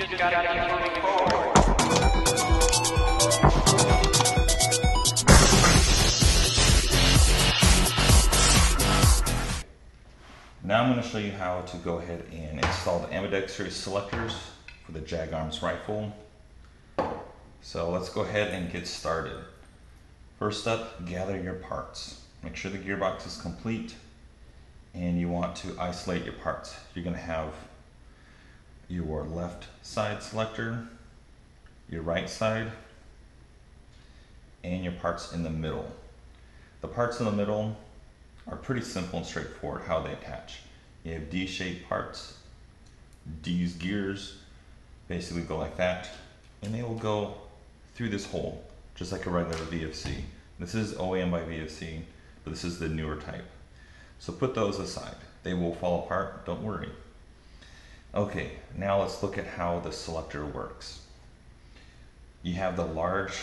just gotta keep moving forward. Now I'm going to show you how to go ahead and install the ambidextrous selectors for the Jag Arms rifle. So let's go ahead and get started. First up, gather your parts. Make sure the gearbox is complete, and you want to isolate your parts. You're going to have your left side selector, your right side, and your parts in the middle. The parts in the middle are pretty simple and straightforward how they attach. You have D-shaped parts. These gears basically go like that, and they will go through this hole just like a regular VFC. This is OEM by VFC, but this is the newer type. So put those aside. They will fall apart, don't worry. Okay, now let's look at how the selector works. You have the large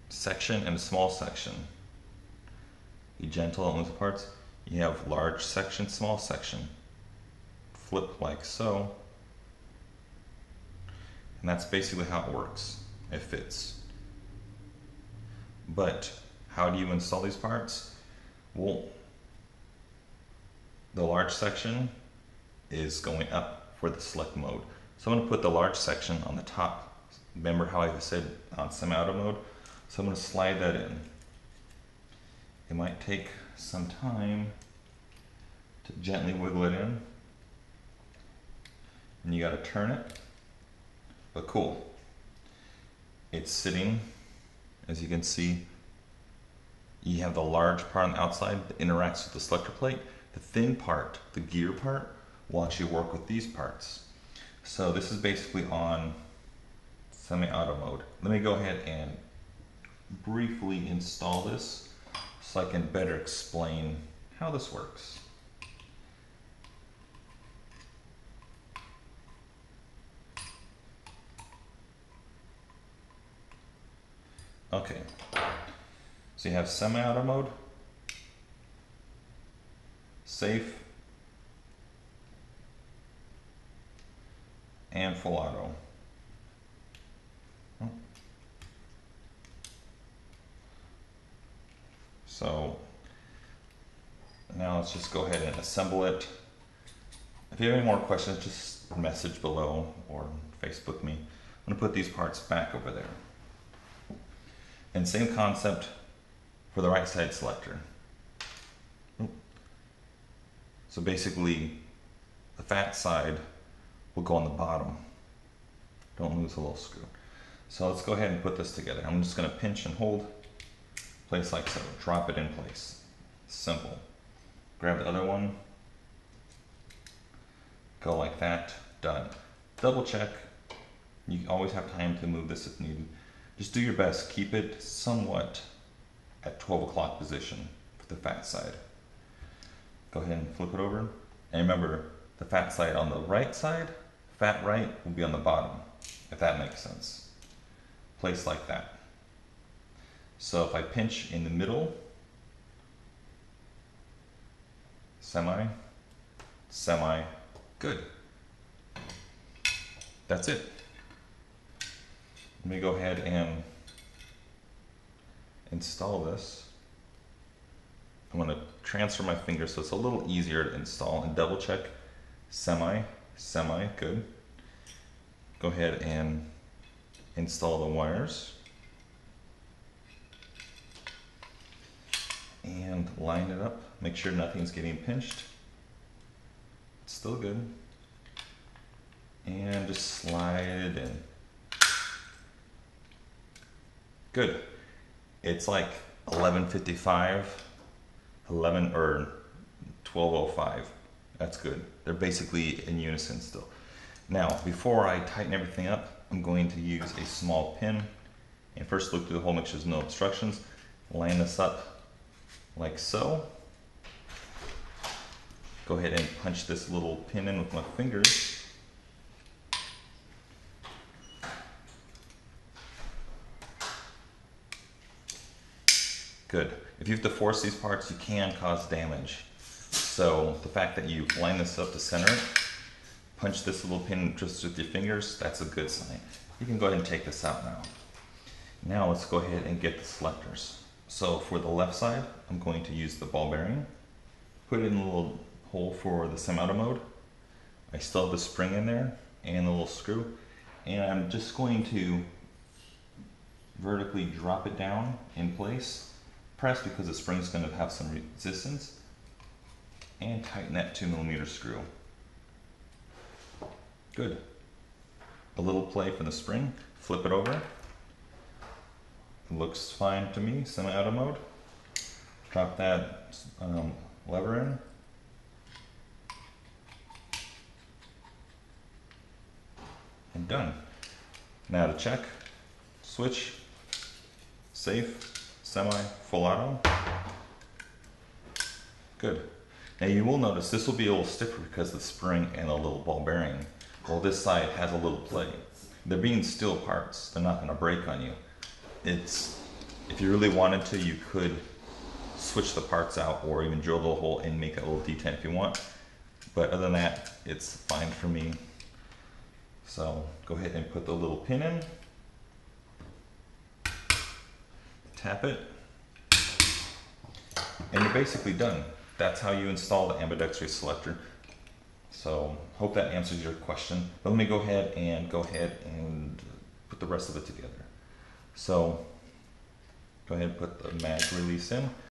section and a small section. Be gentle on those parts. You have large section, small section. Flip like so. And that's basically how it works. It fits. But how do you install these parts? Well, the large section is going up for the select mode. So I'm going to put the large section on the top. Remember how I said on semi-auto mode? So I'm going to slide that in. It might take some time to gently wiggle it in. And you got to turn it. But cool. It's sitting, as you can see. You have the large part on the outside that interacts with the selector plate. The thin part, the gear part, will actually work with these parts. So this is basically on semi-auto mode. Let me go ahead and briefly install this so I can better explain how this works. Okay, so you have semi-auto mode, safe, and full auto. So now let's just go ahead and assemble it. If you have any more questions, just message below or Facebook me. I'm going to put these parts back over there. And same concept for the right side selector. So basically, the fat side will go on the bottom. Don't lose a little screw. So let's go ahead and put this together. I'm just going to pinch and hold, place like so. Drop it in place. Simple. Grab the other one. Go like that. Done. Double check. You always have time to move this if needed. Just do your best. Keep it somewhat at 12 o'clock position for the fat side. Go ahead and flip it over. And remember, the fat side on the right side, fat right will be on the bottom, if that makes sense. Place like that. So if I pinch in the middle, semi, semi, good. That's it. Let me go ahead and install this. I'm going to transfer my finger so it's a little easier to install, and double check semi, semi, good. Go ahead and install the wires and line it up. Make sure nothing's getting pinched. It's still good. And just slide it in. Good. It's like 11:55, 11 or 12:05. That's good. They're basically in unison still. Now, before I tighten everything up, I'm going to use a small pin. And first look through the hole, make sure there's no obstructions. Line this up like so. Go ahead and punch this little pin in with my fingers. Good. If you have to force these parts, you can cause damage. So the fact that you line this up to center it, punch this little pin just with your fingers, that's a good sign. You can go ahead and take this out now. Now let's go ahead and get the selectors. So for the left side, I'm going to use the ball bearing, put it in a little hole for the semi-auto mode. I still have the spring in there and the little screw, and I'm just going to vertically drop it down in place, press because the spring is going to have some resistance, and tighten that 2mm screw. Good. A little play for the spring, flip it over. It looks fine to me, semi-auto mode. Drop that lever in. And done. Now to check, switch, safe, semi, full auto. Good. Now you will notice this will be a little stiffer because of the spring and a little ball bearing. Well, this side has a little play. They're being steel parts, they're not going to break on you. If you really wanted to, you could switch the parts out or even drill the hole and make a little detent if you want. But other than that, it's fine for me. So go ahead and put the little pin in, tap it, and you're basically done. That's how you install the ambidextrous selector. So hope that answers your question. But let me go ahead and put the rest of it together. So go ahead and put the mag release in.